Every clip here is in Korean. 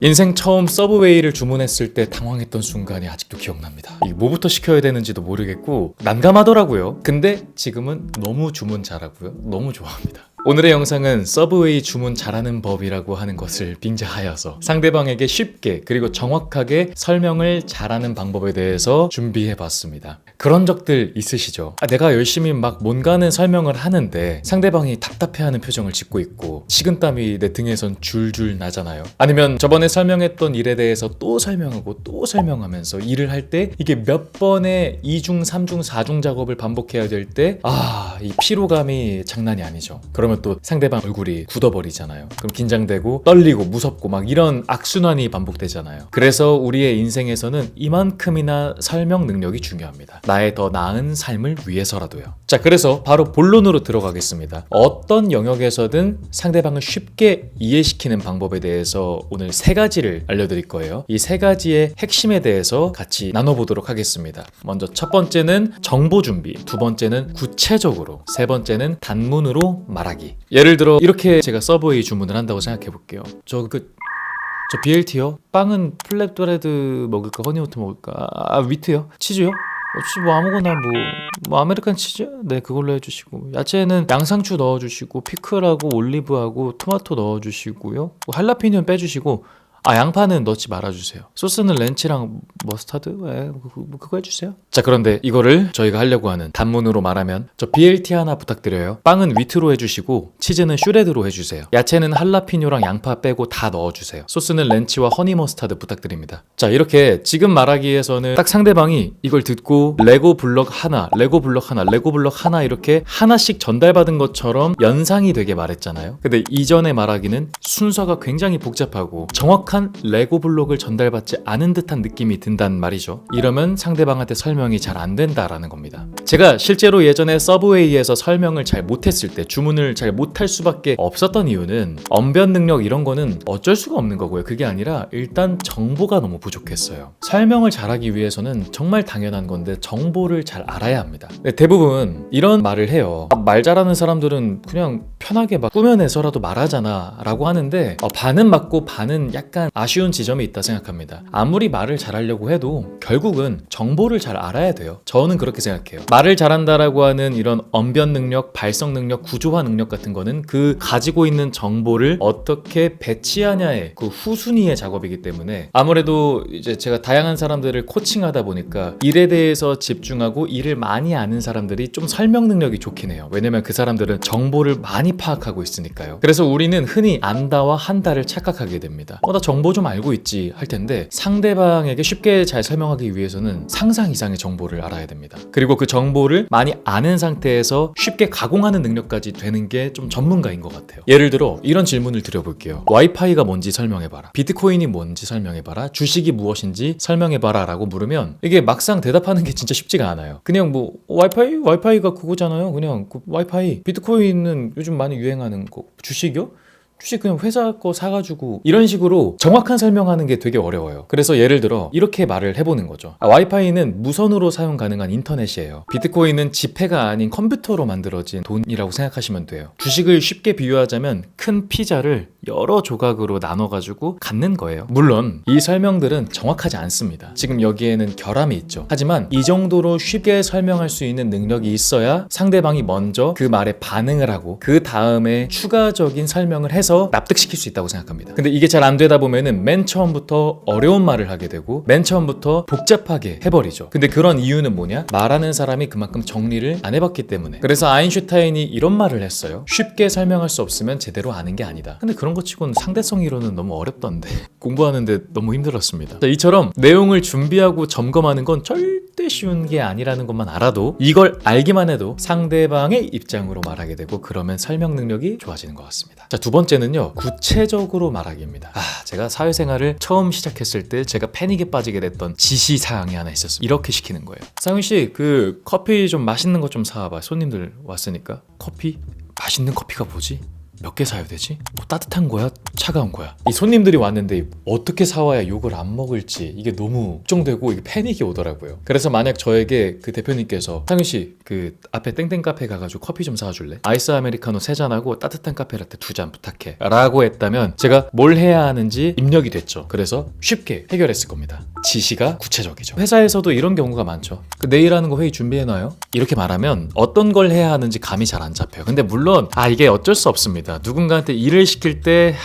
인생 처음 서브웨이를 주문했을 때 당황했던 순간이 아직도 기억납니다. 이 뭐부터 시켜야 되는지도 모르겠고 난감하더라고요. 근데 지금은 너무 주문 잘하고요. 너무 좋아합니다. 오늘의 영상은 서브웨이 주문 잘하는 법이라고 하는 것을 빙자하여서 상대방에게 쉽게 그리고 정확하게 설명을 잘하는 방법에 대해서 준비해봤습니다. 그런 적들 있으시죠? 내가 열심히 막 뭔가는 설명을 하는데 상대방이 답답해하는 표정을 짓고 있고 식은땀이 내 등에선 줄줄 나잖아요. 아니면 저번에 설명했던 일에 대해서 또 설명하고 또 설명하면서 일을 할 때 이게 몇 번의 2중, 3중, 4중 작업을 반복해야 될 때 이 피로감이 장난이 아니죠. 그러면 또 상대방 얼굴이 굳어버리잖아요. 그럼 긴장되고 떨리고 무섭고 막 이런 악순환이 반복되잖아요. 그래서 우리의 인생에서는 이만큼이나 설명 능력이 중요합니다. 나의 더 나은 삶을 위해서라도요. 자, 그래서 바로 본론으로 들어가겠습니다. 어떤 영역에서든 상대방을 쉽게 이해시키는 방법에 대해서 오늘 3가지를 알려드릴 거예요. 이 3가지의 핵심에 대해서 같이 나눠보도록 하겠습니다. 먼저 첫 번째는 정보 준비, 두 번째는 구체적으로, 세 번째는 단문으로 말하기. 예를 들어 이렇게 제가 서브웨이 주문을 한다고 생각해 볼게요. 저 BLT요? 빵은 플랫브레드 먹을까? 허니오트 먹을까? 위트요? 치즈요? 혹시 뭐 아무거나 뭐 아메리칸 치즈? 네, 그걸로 해주시고, 야채는 양상추 넣어주시고, 피클하고 올리브하고 토마토 넣어주시고요, 할라피뇨는 빼주시고, 양파는 넣지 말아주세요. 소스는 렌치랑 머스타드? 그거 해주세요. 자, 그런데 이거를 저희가 하려고 하는 단문으로 말하면 저 BLT 하나 부탁드려요. 빵은 위트로 해주시고 치즈는 슈레드로 해주세요. 야채는 할라피뇨랑 양파 빼고 다 넣어주세요. 소스는 렌치와 허니 머스타드 부탁드립니다. 자, 이렇게 지금 말하기에서는 딱 상대방이 이걸 듣고 레고 블럭 하나, 레고 블럭 하나, 레고 블럭 하나 이렇게 하나씩 전달받은 것처럼 연상이 되게 말했잖아요. 근데 이전에 말하기는 순서가 굉장히 복잡하고 정확한 레고 블록을 전달받지 않은 듯한 느낌이 든단 말이죠. 이러면 상대방한테 설명이 잘 안 된다라는 겁니다. 제가 실제로 예전에 서브웨이에서 설명을 잘 못했을 때, 주문을 잘 못할 수밖에 없었던 이유는 언변 능력 이런 거는 어쩔 수가 없는 거고요. 그게 아니라 일단 정보가 너무 부족했어요. 설명을 잘하기 위해서는 정말 당연한 건데 정보를 잘 알아야 합니다. 대부분 이런 말을 해요. 말 잘하는 사람들은 그냥 편하게 막 꾸며내서라도 말하잖아 라고 하는데 반은 맞고 반은 약간 아쉬운 지점이 있다 생각합니다. 아무리 말을 잘하려고 해도 결국은 정보를 잘 알아야 돼요. 저는 그렇게 생각해요. 말을 잘한다라고 하는 이런 언변 능력, 발성 능력, 구조화 능력 같은 거는 그 가지고 있는 정보를 어떻게 배치하냐의 그 후순위의 작업이기 때문에 아무래도 이제 제가 다양한 사람들을 코칭하다 보니까 일에 대해서 집중하고 일을 많이 아는 사람들이 좀 설명 능력이 좋긴 해요. 왜냐면 그 사람들은 정보를 많이 파악하고 있으니까요. 그래서 우리는 흔히 안다와 한다를 착각하게 됩니다. 나 정보 좀 알고 있지 할 텐데 상대방에게 쉽게 잘 설명하기 위해서는 상상 이상의 정보를 알아야 됩니다. 그리고 그 정보를 많이 아는 상태에서 쉽게 가공하는 능력까지 되는 게 좀 전문가인 것 같아요. 예를 들어 이런 질문을 드려볼게요. 와이파이가 뭔지 설명해봐라. 비트코인이 뭔지 설명해봐라. 주식이 무엇인지 설명해봐라 라고 물으면 이게 막상 대답하는 게 진짜 쉽지가 않아요. 그냥 와이파이가 그거잖아요. 그냥 와이파이. 비트코인은 요즘 많이 유행하는 거. 주식이요? 주식 그냥 회사 거 사가지고 이런 식으로 정확한 설명하는 게 되게 어려워요. 그래서 예를 들어 이렇게 말을 해보는 거죠. 와이파이는 무선으로 사용 가능한 인터넷이에요. 비트코인은 지폐가 아닌 컴퓨터로 만들어진 돈이라고 생각하시면 돼요. 주식을 쉽게 비유하자면 큰 피자를 여러 조각으로 나눠가지고 갖는 거예요. 물론 이 설명들은 정확하지 않습니다. 지금 여기에는 결함이 있죠. 하지만 이 정도로 쉽게 설명할 수 있는 능력이 있어야 상대방이 먼저 그 말에 반응을 하고 그 다음에 추가적인 설명을 해서 납득시킬 수 있다고 생각합니다. 근데 이게 잘 안 되다 보면은 맨 처음부터 어려운 말을 하게 되고 맨 처음부터 복잡하게 해버리죠. 근데 그런 이유는 뭐냐? 말하는 사람이 그만큼 정리를 안 해봤기 때문에. 그래서 아인슈타인이 이런 말을 했어요. 쉽게 설명할 수 없으면 제대로 아는 게 아니다. 근데 그런 것 치고는 상대성 이론은 너무 어렵던데 공부하는데 너무 힘들었습니다. 자, 이처럼 내용을 준비하고 점검하는 건 절대 쉬운 게 아니라는 것만 알아도, 이걸 알기만 해도 상대방의 입장으로 말하게 되고 그러면 설명 능력이 좋아지는 것 같습니다. 자, 두 번째는요, 구체적으로 말하기입니다. 제가 사회생활을 처음 시작했을 때 제가 패닉에 빠지게 됐던 지시사항이 하나 있었어요. 이렇게 시키는 거예요. 상윤씨, 커피 좀 맛있는 거 좀 사와봐. 손님들 왔으니까. 커피? 맛있는 커피가 뭐지? 몇 개 사야 되지? 따뜻한 거야? 차가운 거야? 이 손님들이 왔는데 어떻게 사와야 욕을 안 먹을지 이게 너무 걱정되고 이게 패닉이 오더라고요. 그래서 만약 저에게 그 대표님께서 상윤씨 그 앞에 땡땡 카페 가가지고 커피 좀 사와줄래? 아이스 아메리카노 3잔하고 따뜻한 카페라떼 2잔 부탁해 라고 했다면 제가 뭘 해야 하는지 입력이 됐죠. 그래서 쉽게 해결했을 겁니다. 지시가 구체적이죠. 회사에서도 이런 경우가 많죠. 내일 하는 거 회의 준비해놔요. 이렇게 말하면 어떤 걸 해야 하는지 감이 잘 안 잡혀요. 근데 물론 이게 어쩔 수 없습니다. 누군가한테 일을 시킬 때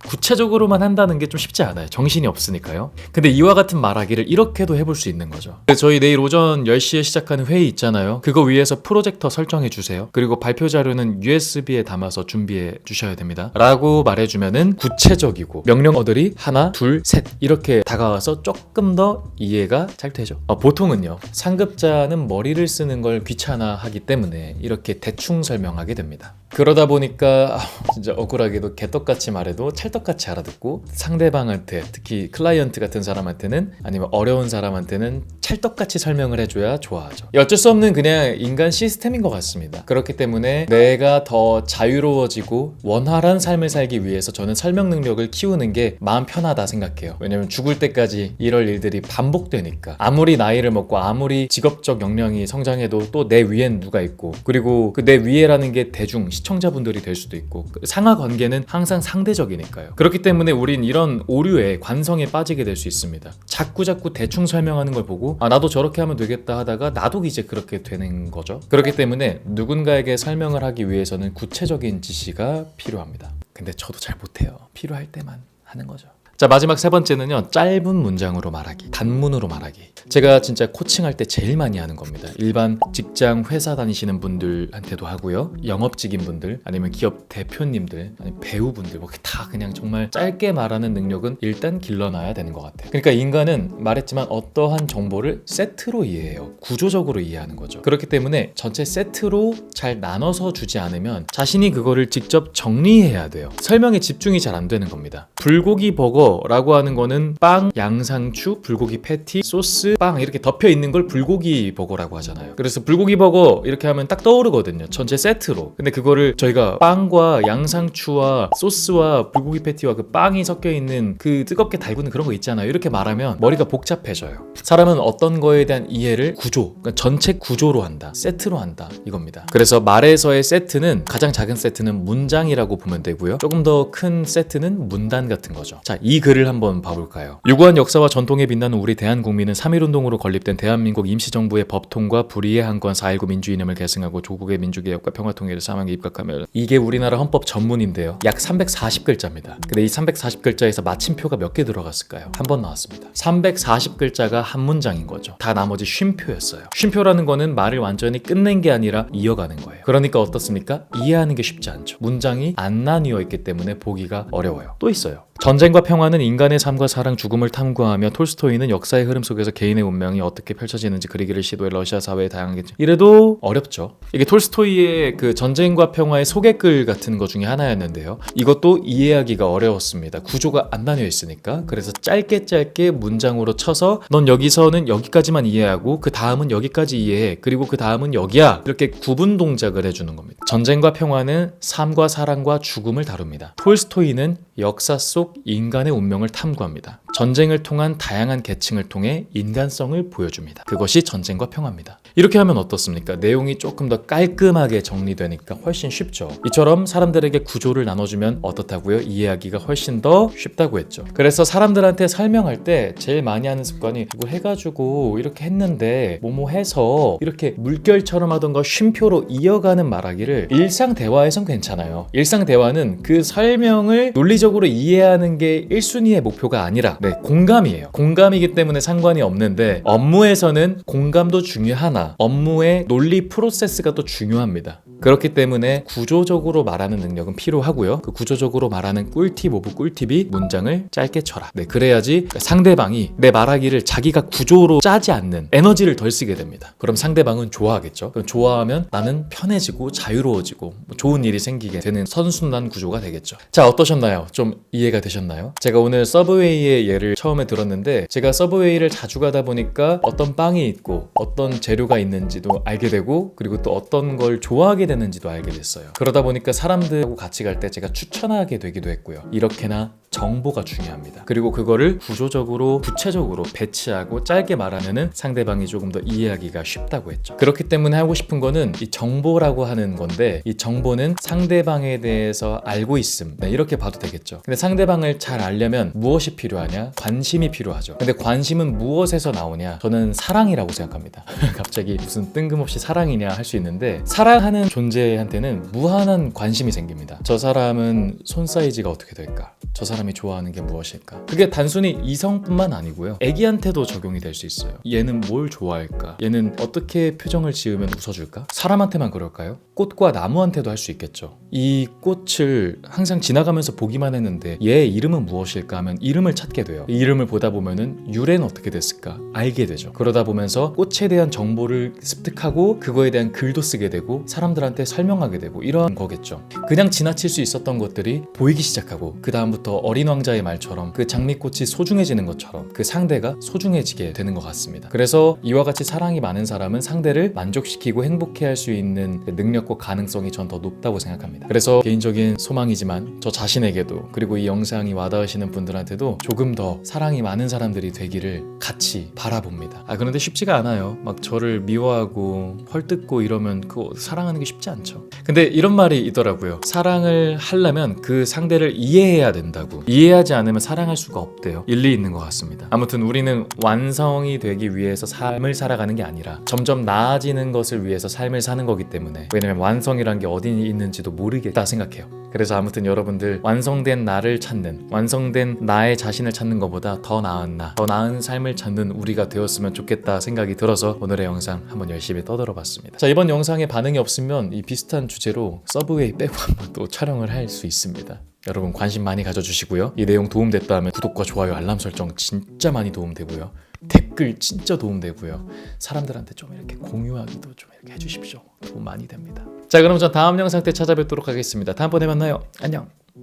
구체적으로만 한다는 게 좀 쉽지 않아요. 정신이 없으니까요. 근데 이와 같은 말하기를 이렇게도 해볼 수 있는 거죠. 저희 내일 오전 10시에 시작하는 회의 있잖아요. 그거 위에서 프로젝터 설정해 주세요. 그리고 발표 자료는 USB에 담아서 준비해 주셔야 됩니다. 라고 말해주면은 구체적이고 명령어들이 하나, 둘, 셋 이렇게 다가와서 조금 더 이해가 잘 되죠. 보통은요. 상급자는 머리를 쓰는 걸 귀찮아하기 때문에 이렇게 대충 설명하게 됩니다. 그러다 보니까 진짜 억울하게도 개떡같이 말해도 찰떡같이 알아듣고 상대방한테 특히 클라이언트 같은 사람한테는 아니면 어려운 사람한테는 찰떡같이 설명을 해줘야 좋아하죠. 어쩔 수 없는 그냥 인간 시스템인 것 같습니다. 그렇기 때문에 내가 더 자유로워지고 원활한 삶을 살기 위해서 저는 설명 능력을 키우는 게 마음 편하다 생각해요. 왜냐면 죽을 때까지 이럴 일들이 반복되니까 아무리 나이를 먹고 아무리 직업적 역량이 성장해도 또 내 위엔 누가 있고 그리고 그 내 위에라는 게 대중 시청자분들이 될 수도 있고 상하 관계는 항상 상대적이니까요. 그렇기 때문에 우린 이런 오류에 관성에 빠지게 될 수 있습니다. 자꾸 대충 설명하는 걸 보고 나도 저렇게 하면 되겠다 하다가 나도 이제 그렇게 되는 거죠. 그렇기 때문에 누군가에게 설명을 하기 위해서는 구체적인 지시가 필요합니다. 근데 저도 잘 못해요. 필요할 때만 하는 거죠. 자, 마지막 세 번째는요. 짧은 문장으로 말하기, 단문으로 말하기. 제가 진짜 코칭할 때 제일 많이 하는 겁니다. 일반 직장 회사 다니시는 분들한테도 하고요. 영업직인 분들 아니면 기업 대표님들 아니면 배우분들 다 그냥 정말 짧게 말하는 능력은 일단 길러놔야 되는 것 같아요. 그러니까 인간은 말했지만 어떠한 정보를 세트로 이해해요. 구조적으로 이해하는 거죠. 그렇기 때문에 전체 세트로 잘 나눠서 주지 않으면 자신이 그거를 직접 정리해야 돼요. 설명에 집중이 잘 안 되는 겁니다. 불고기 버거라고 하는 거는 빵, 양상추, 불고기 패티, 소스, 빵 이렇게 덮여 있는 걸 불고기 버거라고 하잖아요. 그래서 불고기 버거 이렇게 하면 딱 떠오르거든요. 전체 세트로. 근데 그거를 저희가 빵과 양상추와 소스와 불고기 패티와 그 빵이 섞여 있는 그 뜨겁게 달구는 그런 거 있잖아요. 이렇게 말하면 머리가 복잡해져요. 사람은 어떤 거에 대한 이해를 구조, 그러니까 전체 구조로 한다. 세트로 한다. 이겁니다. 그래서 말에서의 세트는 가장 작은 세트는 문장이라고 보면 되고요. 조금 더 큰 세트는 문단 같은 거죠. 자, 이 글을 한번 봐볼까요? 유구한 역사와 전통에 빛나는 우리 대한국민은 3.1운동으로 건립된 대한민국 임시정부의 법통과 불의의 한건 4.19 민주이념을 계승하고 조국의 민주개혁과 평화통일을 사망에 입각하며 이게 우리나라 헌법 전문인데요. 약 340글자입니다. 근데 이 340글자에서 마침표가 몇 개 들어갔을까요? 한 번 나왔습니다. 340글자가 한 문장인 거죠. 다 나머지 쉼표였어요. 쉼표라는 거는 말을 완전히 끝낸 게 아니라 이어가는 거예요. 그러니까 어떻습니까? 이해하는 게 쉽지 않죠. 문장이 안 나뉘어 있기 때문에 보기가 어려워요. 또 있어요. 전쟁과 평화는 인간의 삶과 사랑, 죽음을 탐구하며 톨스토이는 역사의 흐름 속에서 개인의 운명이 어떻게 펼쳐지는지 그리기를 시도해 러시아 사회의 다양하게 이래도 어렵죠. 이게 톨스토이의 그 전쟁과 평화의 소개글 같은 거 중에 하나였는데요. 이것도 이해하기가 어려웠습니다. 구조가 안 나뉘어 있으니까. 그래서 짧게 문장으로 쳐서 넌 여기서는 여기까지만 이해하고 그 다음은 여기까지 이해해. 그리고 그 다음은 여기야. 이렇게 구분 동작을 해주는 겁니다. 전쟁과 평화는 삶과 사랑과 죽음을 다룹니다. 톨스토이는 역사 속 인간의 운명을 탐구합니다. 전쟁을 통한 다양한 계층을 통해 인간성을 보여줍니다. 그것이 전쟁과 평화입니다. 이렇게 하면 어떻습니까? 내용이 조금 더 깔끔하게 정리되니까 훨씬 쉽죠. 이처럼 사람들에게 구조를 나눠주면 어떻다고요? 이해하기가 훨씬 더 쉽다고 했죠. 그래서 사람들한테 설명할 때 제일 많이 하는 습관이 이거 해가지고 이렇게 했는데 뭐뭐 해서 이렇게 물결처럼 하던 거 쉼표로 이어가는 말하기를 일상 대화에선 괜찮아요. 일상 대화는 그 설명을 논리적으로 이해하는 게 1순위의 목표가 아니라 공감이에요. 공감이기 때문에 상관이 없는데 업무에서는 공감도 중요하나 업무의 논리 프로세스가 또 중요합니다. 그렇기 때문에 구조적으로 말하는 능력은 필요하고요. 그 구조적으로 말하는 꿀팁 오브 꿀팁이 문장을 짧게 쳐라. 그래야지 상대방이 내 말하기를 자기가 구조로 짜지 않는 에너지를 덜 쓰게 됩니다. 그럼 상대방은 좋아하겠죠. 그럼 좋아하면 나는 편해지고 자유로워지고 좋은 일이 생기게 되는 선순환 구조가 되겠죠. 자, 어떠셨나요? 좀 이해가 되셨나요? 제가 오늘 서브웨이의 예를 처음에 들었는데 제가 서브웨이를 자주 가다 보니까 어떤 빵이 있고 어떤 재료가 있는지도 알게 되고 그리고 또 어떤 걸 좋아하게 되는지도 알게 됐어요. 그러다 보니까 사람들하고 같이 갈 때 제가 추천하게 되기도 했고요. 이렇게나 정보가 중요합니다. 그리고 그거를 구조적으로 구체적으로 배치하고 짧게 말하면은 상대방이 조금 더 이해하기가 쉽다고 했죠. 그렇기 때문에 하고 싶은 거는 이 정보라고 하는 건데, 이 정보는 상대방에 대해서 알고 있음, 네, 이렇게 봐도 되겠죠. 근데 상대방을 잘 알려면 무엇이 필요하냐? 관심이 필요하죠. 근데 관심은 무엇에서 나오냐? 저는 사랑이라고 생각합니다. 갑자기 무슨 뜬금없이 사랑이냐 할 수 있는데, 사랑하는 존재한테는 무한한 관심이 생깁니다. 저 사람은 손 사이즈가 어떻게 될까? 저 사람이 좋아하는 게 무엇일까? 그게 단순히 이성뿐만 아니고요. 애기한테도 적용이 될 수 있어요. 얘는 뭘 좋아할까? 얘는 어떻게 표정을 지으면 웃어줄까? 사람한테만 그럴까요? 꽃과 나무한테도 할 수 있겠죠. 이 꽃을 항상 지나가면서 보기만 했는데 얘 이름은 무엇일까 하면 이름을 찾게 돼요. 이 이름을 보다 보면은 유래는 어떻게 됐을까? 알게 되죠. 그러다 보면서 꽃에 대한 정보를 습득하고 그거에 대한 글도 쓰게 되고 사람들한테 설명하게 되고 이런 거겠죠. 그냥 지나칠 수 있었던 것들이 보이기 시작하고, 그 다음부터 어린 왕자의 말처럼 그 장미꽃이 소중해지는 것처럼 그 상대가 소중해지게 되는 것 같습니다. 그래서 이와 같이 사랑이 많은 사람은 상대를 만족시키고 행복해할 수 있는 능력과 가능성이 전 더 높다고 생각합니다. 그래서 개인적인 소망이지만 저 자신에게도, 그리고 이 영상이 와닿으시는 분들한테도 조금 더 사랑이 많은 사람들이 되기를 같이 바라봅니다. 그런데 쉽지가 않아요. 막 저를 미워하고 헐뜯고 이러면 그거 사랑하는 게 쉽지 않죠. 근데 이런 말이 있더라고요. 사랑을 하려면 그 상대를 이해해야 된다고. 이해하지 않으면 사랑할 수가 없대요. 일리 있는 것 같습니다. 아무튼 우리는 완성이 되기 위해서 삶을 살아가는 게 아니라 점점 나아지는 것을 위해서 삶을 사는 거기 때문에, 왜냐면 완성이란 게 어디 있는지도 모르겠다 생각해요. 그래서 아무튼 여러분들 완성된 나를 찾는, 완성된 나의 자신을 찾는 것보다 더 나은 나, 더 나은 삶을 찾는 우리가 되었으면 좋겠다 생각이 들어서 오늘의 영상 한번 열심히 떠들어봤습니다. 자, 이번 영상에 반응이 없으면 이 비슷한 주제로 서브웨이 빼고 한번 또 촬영을 할 수 있습니다. 여러분 관심 많이 가져주시고요. 이 내용 도움됐다 하면 구독과 좋아요, 알람 설정 진짜 많이 도움되고요. 댓글 진짜 도움되고요. 사람들한테 좀 이렇게 공유하기도 좀 이렇게 해주십시오. 도움 많이 됩니다. 자, 그럼 전 다음 영상 때 찾아뵙도록 하겠습니다. 다음번에 만나요. 안녕.